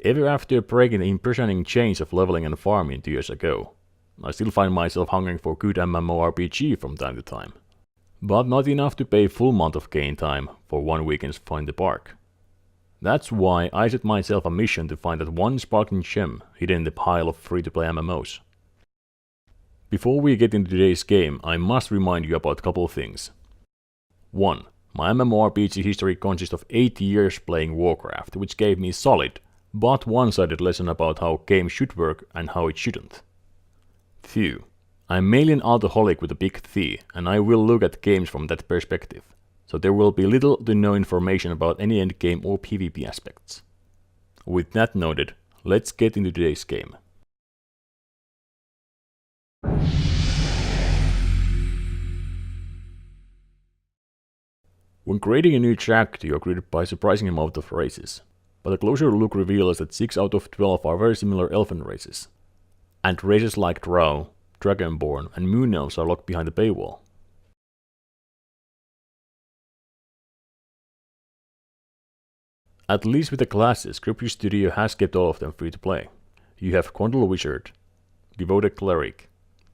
Ever after breaking the imprisoning chains of leveling and farming 2 years ago, I still find myself hungering for good mmorpg from time to time. But not enough to pay full month of game time for 1 weekend's Find the Park. That's why I set myself a mission to find that one sparkling gem hidden in the pile of free-to-play MMOs. Before we get into today's game, I must remind you about a couple of things. 1. My mmorpg history consists of 8 years playing Warcraft, which gave me solid, but one-sided lesson about how games should work and how it shouldn't. 2. I'm mainly an alcoholic with a big T, and I will look at games from that perspective, so there will be little to no information about any endgame or PvP aspects. With that noted, let's get into today's game. When creating a new chapter, you are greeted by a surprising amount of races, but a closer look reveals that 6 out of 12 are very similar elfin races, and races like Drow, Dragonborn and Moon Elves are locked behind the paywall. At least with the classes, Scripture Studio has kept all of them free to play. You have Gondol Wizard, Devoted Cleric,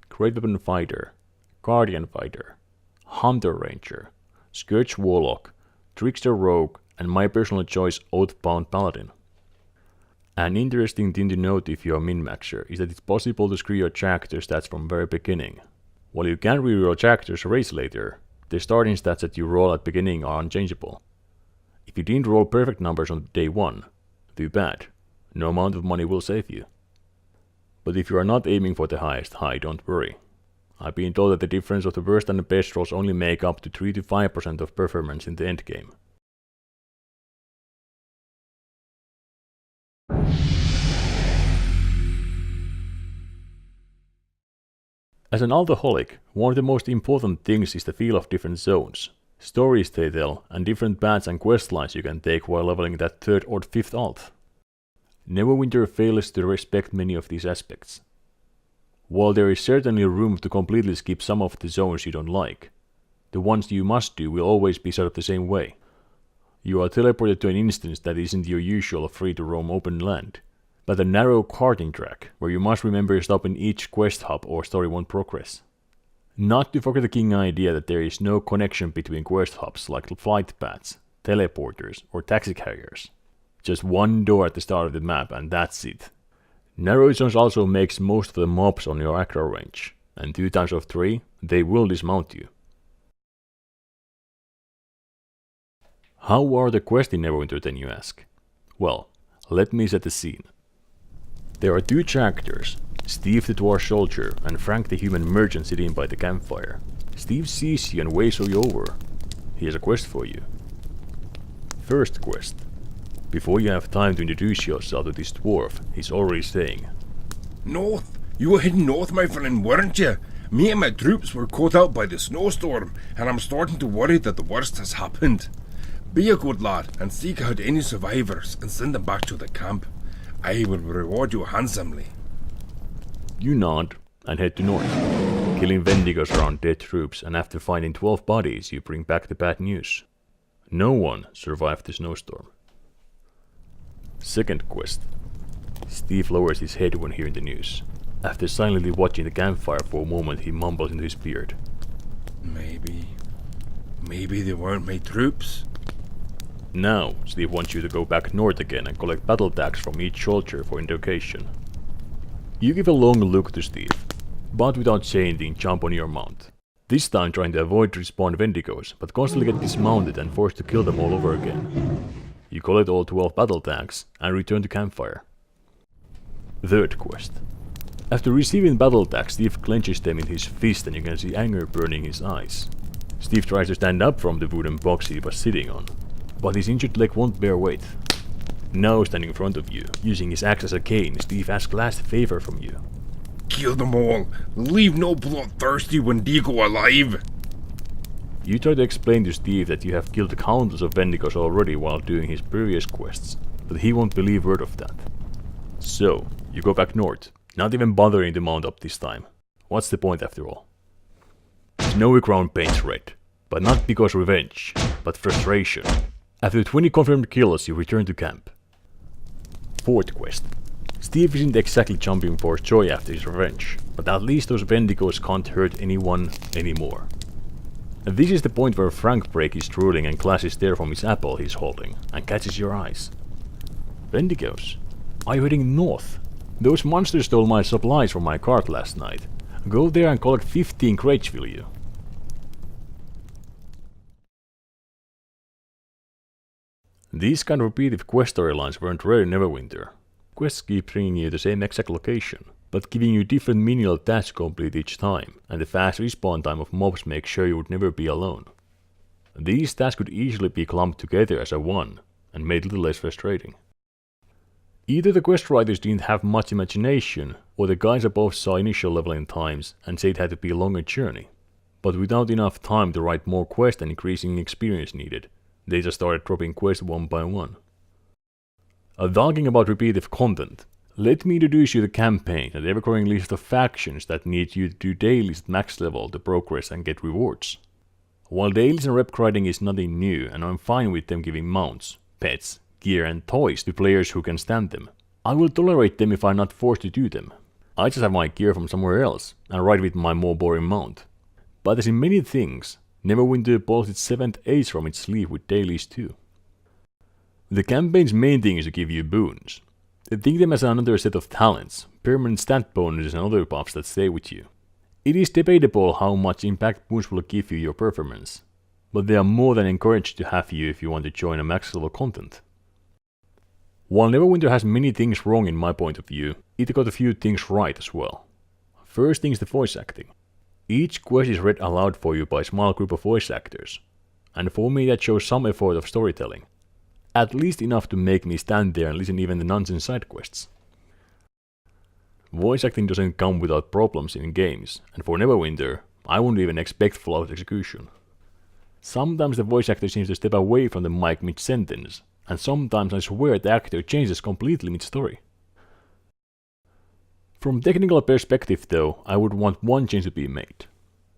Great Weapon Fighter, Guardian Fighter, Hunter Ranger, Scourge Warlock, Trickster Rogue, and my personal choice Oathbound Paladin. An interesting thing to note if you're a min-maxer is that it's possible to screw your character stats from very beginning. While you can reroll your character's race later, the starting stats that you roll at beginning are unchangeable. If you didn't roll perfect numbers on day 1, too bad, no amount of money will save you. But if you are not aiming for the highest high, don't worry. I've been told that the difference of the worst and the best rolls only make up to 3 to 5% of performance in the endgame. As an alcoholic, one of the most important things is the feel of different zones, stories they tell, and different paths and quest lines you can take while leveling that 3rd or 5th alt. Neverwinter fails to respect many of these aspects. While there is certainly room to completely skip some of the zones you don't like, the ones you must do will always be set up the same way. You are teleported to an instance that isn't your usual free-to-roam open land, but a narrow karting track where you must remember to stop in each quest hub or story won't progress. Not to forget the king idea that there is no connection between quest hubs like flight paths, teleporters or taxi carriers. Just one door at the start of the map and that's it. Narrow zones also makes most of the mobs on your aggro range, and 2 times of 3 they will dismount you. How are the quests in Neverwinter then, you ask? Well, let me set the scene. There are 2 characters, Steve the Dwarf Soldier and Frank the Human Merchant sitting by the campfire. Steve sees you and waves you over. He has a quest for you. First quest. Before you have time to introduce yourself to this dwarf, he's already saying, "North! You were heading north, my friend, weren't you? Me and my troops were caught out by the snowstorm, and I'm starting to worry that the worst has happened. Be a good lad and seek out any survivors and send them back to the camp. I will reward you handsomely." You nod and head to north, killing Wendigos around dead troops, and after finding 12 bodies you bring back the bad news. No one survived the snowstorm. Second quest. Steve lowers his head when hearing the news. After silently watching the campfire for a moment he mumbles into his beard. Maybe they weren't my troops. Now, Steve wants you to go back north again and collect battle tags from each soldier for interrogation. You give a long look to Steve, but without changing, jump on your mount. This time trying to avoid respawn Wendigos, but constantly get dismounted and forced to kill them all over again. You collect all 12 battle tags and return to campfire. Third quest. After receiving battle tags, Steve clenches them in his fist and you can see anger burning his eyes. Steve tries to stand up from the wooden box he was sitting on, but his injured leg won't bear weight. Now standing in front of you, using his axe as a cane, Steve asks last favor from you. "Kill them all. Leave no bloodthirsty Wendigo alive." You try to explain to Steve that you have killed countless of Wendigos already while doing his previous quests, but he won't believe word of that. So, you go back north, not even bothering to mount up this time. What's the point after all? Snowy ground paints red, but not because revenge, but frustration. After 20 confirmed kills, you return to camp. 4th quest. Steve isn't exactly jumping for joy after his revenge, but at least those Wendigos can't hurt anyone anymore. And this is the point where Frank breaks drooling and glasses stare from his apple he's holding, and catches your eyes. Wendigos? Are you heading north? Those monsters stole my supplies from my cart last night. Go there and collect 15 crates, will you? These kind of repetitive quest storylines weren't rare in Neverwinter. Quests keep bringing you the same exact location, but giving you different menial tasks to complete each time, and the fast respawn time of mobs makes sure you would never be alone. These tasks could easily be clumped together as a one, and made little less frustrating. Either the quest writers didn't have much imagination, or the guys above saw initial leveling times and said it had to be a longer journey. But without enough time to write more quests and increasing experience needed, they just started dropping quests one by one. Talking about repetitive content, let me introduce you to the campaign and the ever-growing list of factions that need you to do dailies at max level to progress and get rewards. While dailies and rep grinding is nothing new, and I'm fine with them giving mounts, pets, gear and toys to players who can stand them, I will tolerate them if I'm not forced to do them. I just have my gear from somewhere else and ride with my more boring mount. But as in many things, Neverwinter pulls its 7th ace from its sleeve with dailies too. The campaign's main thing is to give you boons. Think them as another set of talents, permanent stat bonuses and other buffs that stay with you. It is debatable how much impact boons will give you your performance, but they are more than encouraged to have you if you want to join a max level content. While Neverwinter has many things wrong in my point of view, it got a few things right as well. First thing is the voice acting. Each quest is read aloud for you by a small group of voice actors, and for me that shows some effort of storytelling. At least enough to make me stand there and listen even the nonsense side quests. Voice acting doesn't come without problems in games, and for Neverwinter, I wouldn't even expect flawless execution. Sometimes the voice actor seems to step away from the mic mid-sentence, and sometimes I swear the actor changes completely mid-story. From technical perspective though, I would want one change to be made.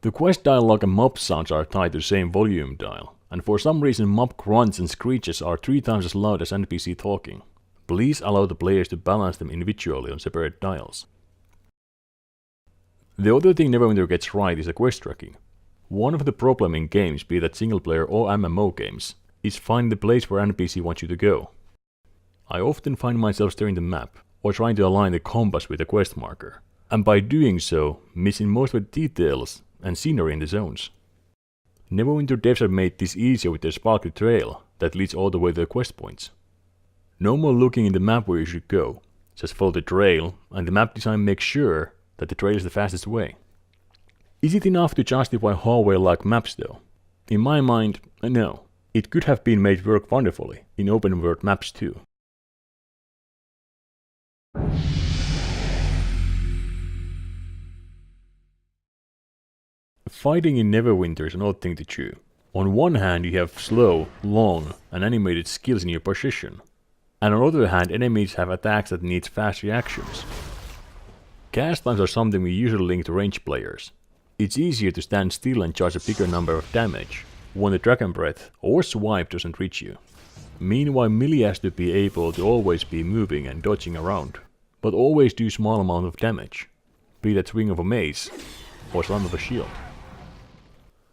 The quest dialogue and mob sounds are tied to the same volume dial, and for some reason mob grunts and screeches are 3 times as loud as NPC talking. Please allow the players to balance them individually on separate dials. The other thing Neverwinter gets right is the quest tracking. One of the problems in games, be that single player or MMO games, is finding the place where NPC wants you to go. I often find myself staring the map, or trying to align the compass with a quest marker, and by doing so, missing most of the details and scenery in the zones. Neverwinter devs have made this easier with their sparkly trail that leads all the way to the quest points. No more looking in the map where you should go, just follow the trail, and the map design makes sure that the trail is the fastest way. Is it enough to justify hallway-like maps though? In my mind, no. It could have been made work wonderfully in open world maps too. Fighting in Neverwinter is an odd thing to chew. On one hand you have slow, long and animated skills in your position, and on the other hand enemies have attacks that need fast reactions. Cast times are something we usually link to range players. It's easier to stand still and charge a bigger number of damage when the Dragon Breath or Swipe doesn't reach you. Meanwhile melee has to be able to always be moving and dodging around, but always do small amount of damage, be that swing of a mace or slam of a shield.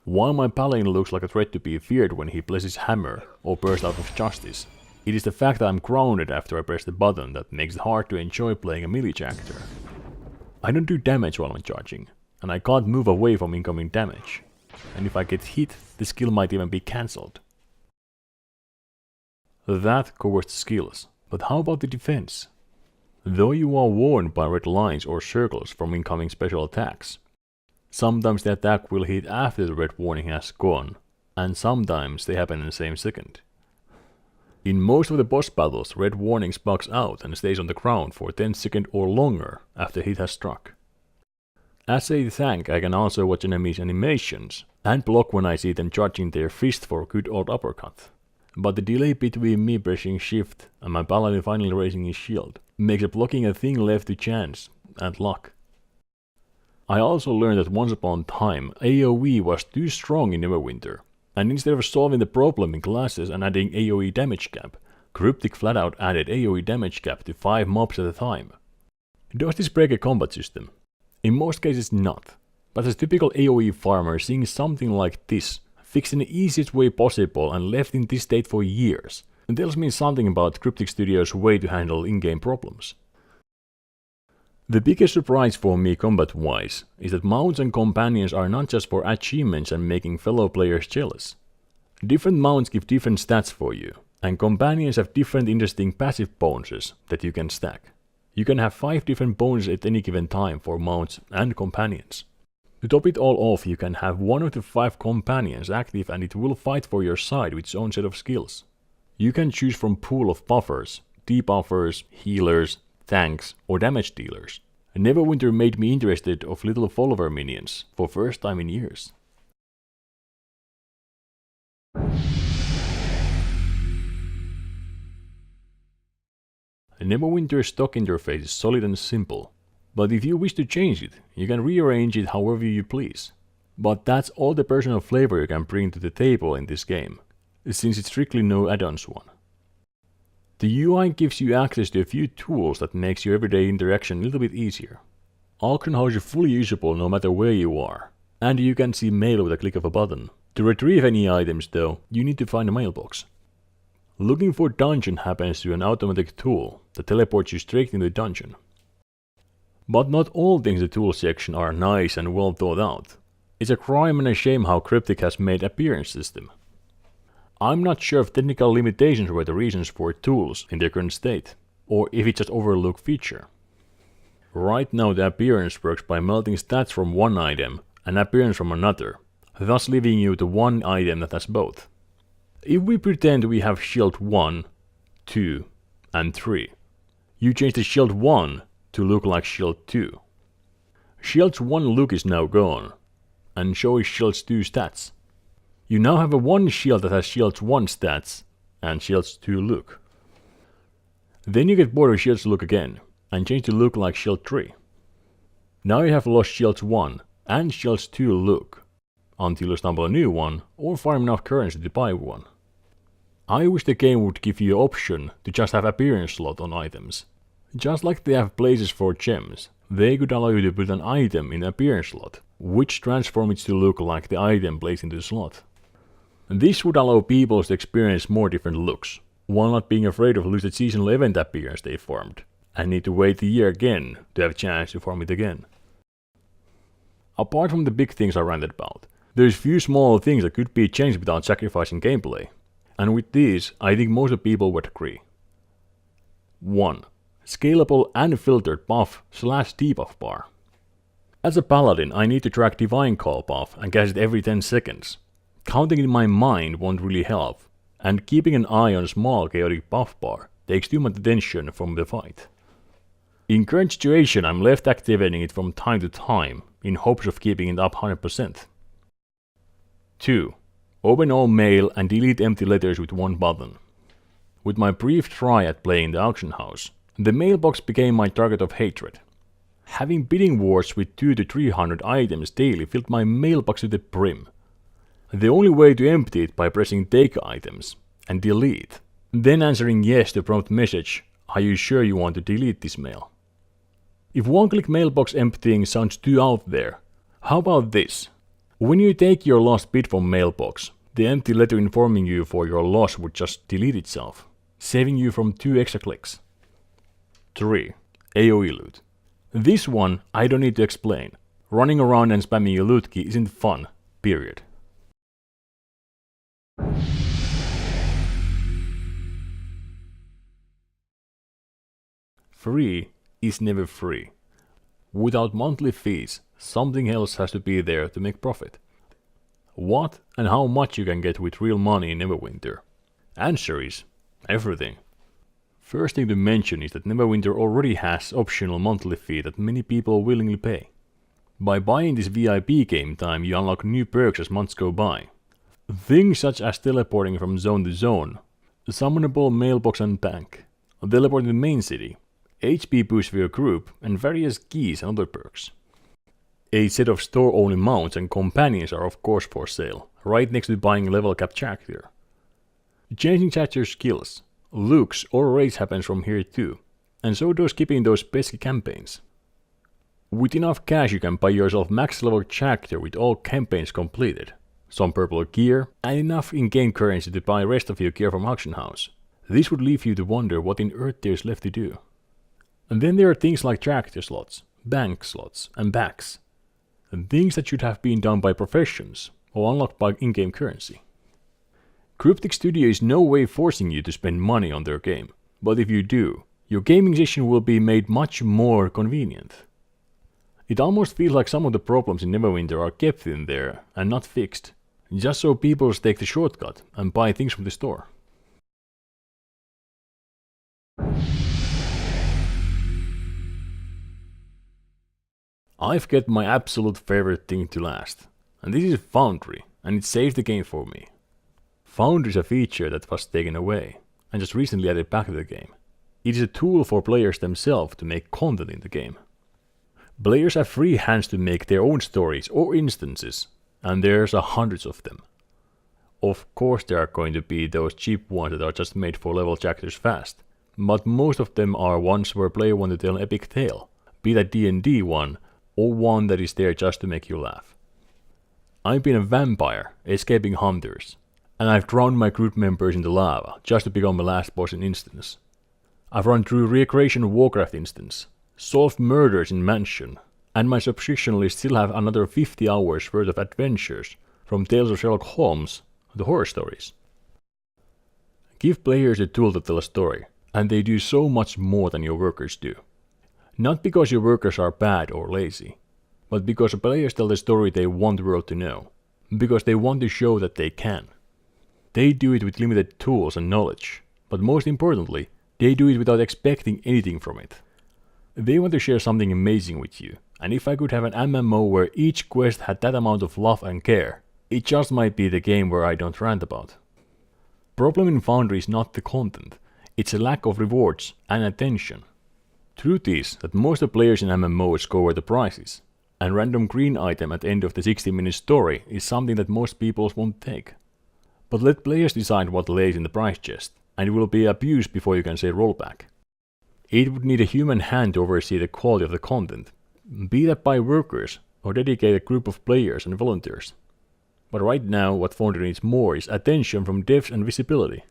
While my paladin looks like a threat to be feared when he blesses hammer or bursts out of justice, it is the fact that I'm grounded after I press the button that makes it hard to enjoy playing a melee character. I don't do damage while I'm charging, and I can't move away from incoming damage, and if I get hit, the skill might even be cancelled. That covers the skills, but how about the defense? Though you are warned by red lines or circles from incoming special attacks, sometimes the attack will hit after the red warning has gone, and sometimes they happen in the same second. In most of the boss battles, red warning bugs out and stays on the ground for 10 seconds or longer after hit has struck. As a thank, I can also watch enemies' animations and block when I see them charging their fist for a good old uppercut. But the delay between me pressing shift and my paladin finally raising his shield makes the blocking a thing left to chance and luck. I also learned that once upon a time AoE was too strong in Neverwinter, and instead of solving the problem in classes and adding AoE damage cap, Cryptic flat out added AoE damage cap to 5 mobs at a time. Does this break a combat system? In most cases not, but as a typical AoE farmer seeing something like this, fixed in the easiest way possible and left in this state for years, tells me something about Cryptic Studios' way to handle in-game problems. The biggest surprise for me combat-wise is that mounts and companions are not just for achievements and making fellow players jealous. Different mounts give different stats for you, and companions have different interesting passive bonuses that you can stack. You can have 5 different bonuses at any given time for mounts and companions. To top it all off, you can have 1 of the 5 companions active and it will fight for your side with its own set of skills. You can choose from pool of buffers, debuffers, healers, tanks or damage dealers. Neverwinter made me interested of little follower minions for first time in years. Neverwinter's stock interface is solid and simple, but if you wish to change it, you can rearrange it however you please. But that's all the personal flavor you can bring to the table in this game, since it's strictly no add-ons one. The UI gives you access to a few tools that makes your everyday interaction a little bit easier. Auction House is fully usable no matter where you are, and you can see mail with a click of a button. To retrieve any items though, you need to find a mailbox. Looking for dungeon happens through an automatic tool that teleports you straight into the dungeon. But not all things in the tool section are nice and well thought out. It's a crime and a shame how Cryptic has made appearance system. I'm not sure if technical limitations were the reasons for tools in their current state, or if it's just overlooked feature. Right now the appearance works by melting stats from one item and appearance from another, thus leaving you to one item that has both. If we pretend we have shield 1, 2 and 3, you change the shield 1 to look like shield 2. Shield's 1 look is now gone, and shows shield's 2 stats. You now have a 1 shield that has shield's 1 stats and shield's 2 look. Then you get bored of shield's look again and change to look like shield 3. Now you have lost shield's 1 and shield's 2 look until you stumble a new one or farm enough currency to buy one. I wish the game would give you the option to just have appearance slot on items. Just like they have places for gems, they could allow you to put an item in the appearance slot, which transforms it to look like the item placed into the slot. This would allow people to experience more different looks, while not being afraid of losing the seasonal event appearance they formed, and need to wait a year again to have a chance to form it again. Apart from the big things I ranted about, there's few small things that could be changed without sacrificing gameplay, and with these I think most of the people would agree. 1. Scalable and filtered buff/debuff bar. As a paladin I need to track Divine Call buff and cast it every 10 seconds. Counting in my mind won't really help, and keeping an eye on a small chaotic buff bar takes too much attention from the fight. In current situation I'm left activating it from time to time in hopes of keeping it up 100%. 2. Open all mail and delete empty letters with one button. With my brief try at playing the auction house, the mailbox became my target of hatred. Having bidding wars with 200 to 300 items daily filled my mailbox to the brim. The only way to empty it by pressing take items and delete, then answering yes to prompt message, are you sure you want to delete this mail? If one-click mailbox emptying sounds too out there, how about this? When you take your last bid from mailbox, the empty letter informing you for your loss would just delete itself, saving you from 2 extra clicks. 3. AoE loot. This one I don't need to explain. Running around and spamming a loot key isn't fun, period. Free is never free. Without monthly fees, something else has to be there to make profit. What and how much you can get with real money in Neverwinter? Answer is everything. First thing to mention is that Neverwinter already has optional monthly fee that many people willingly pay. By buying this VIP game time you unlock new perks as months go by. Things such as teleporting from zone to zone, summonable mailbox and tank, teleporting to the main city, HP boost for your group, and various keys and other perks. A set of store-only mounts and companions are of course for sale, right next to buying level cap character. Changing character skills, Looks or race happens from here too, and so does skipping those pesky campaigns. With enough cash you can buy yourself max level character with all campaigns completed, some purple gear, and enough in-game currency to buy rest of your gear from auction house. This would leave you to wonder what in earth there's left to do. And then there are things like character slots, bank slots, and packs. And things that should have been done by professions, or unlocked by in-game currency. Cryptic Studio is no way forcing you to spend money on their game, but if you do, your gaming session will be made much more convenient. It almost feels like some of the problems in Neverwinter are kept in there and not fixed, just so people take the shortcut and buy things from the store. I've kept my absolute favorite thing to last, and this is Foundry, and it saves the game for me. Foundry is a feature that was taken away, and just recently added back to the game. It is a tool for players themselves to make content in the game. Players have free hands to make their own stories or instances, and there's hundreds of them. Of course there are going to be those cheap ones that are just made for level chapters fast, but most of them are ones where player want to tell an epic tale, be that D&D one, or one that is there just to make you laugh. I've been a vampire, escaping hunters, and I've drowned my group members in the lava just to become the last boss in instance. I've run through recreation warcraft instance, solved murders in mansion, and my subscription list still have another 50 hours worth of adventures, from Tales of Sherlock Holmes to horror stories. Give players a tool to tell a story, and they do so much more than your workers do. Not because your workers are bad or lazy, but because the players tell the story they want the world to know, because they want to show that they can. They do it with limited tools and knowledge, but most importantly, they do it without expecting anything from it. They want to share something amazing with you, and if I could have an MMO where each quest had that amount of love and care, it just might be the game where I don't rant about. Problem in Foundry is not the content, it's a lack of rewards and attention. Truth is that most of the players in MMOs go where the price is, and random green item at the end of the 60-minute story is something that most people won't take. But let players decide what lays in the price chest, and it will be abused before you can say rollback. It would need a human hand to oversee the quality of the content, be that by workers or dedicated group of players and volunteers. But right now what Foundry needs more is attention from devs and visibility.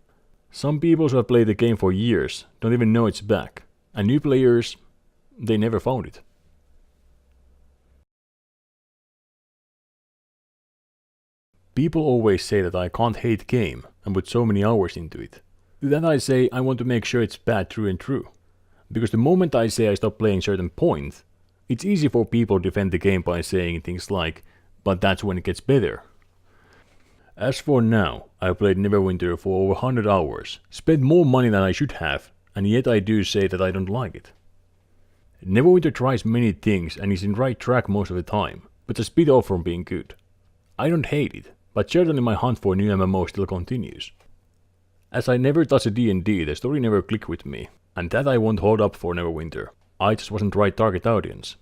Some people who have played the game for years don't even know it's back, and new players, they never found it. People always say that I can't hate game and put so many hours into it. To that I say I want to make sure it's bad through and through. Because the moment I say I stop playing certain point, it's easy for people to defend the game by saying things like, but that's when it gets better. As for now, I've played Neverwinter for over 100 hours, spent more money than I should have, and yet I do say that I don't like it. Neverwinter tries many things and is in right track most of the time, but just a bit off from being good. I don't hate it, but certainly my hunt for a new MMO still continues. As I never touched a D&D, the story never clicked with me, and that I won't hold up for Neverwinter. I just wasn't the right target audience.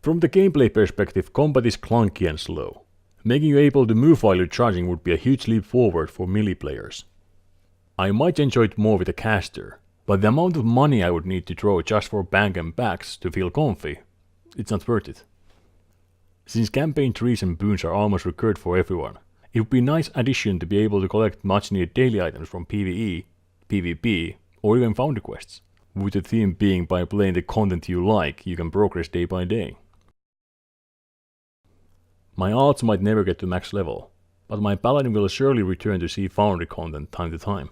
From the gameplay perspective, combat is clunky and slow. Making you able to move while you're charging would be a huge leap forward for melee players. I might enjoy it more with a caster, but the amount of money I would need to throw just for bank and packs to feel comfy, it's not worth it. Since campaign trees and boons are almost recurred for everyone, it would be a nice addition to be able to collect much needed daily items from PvE, PvP, or even Foundry quests, with the theme being by playing the content you like, you can progress day by day. My alts might never get to max level, but my paladin will surely return to see Foundry content time to time.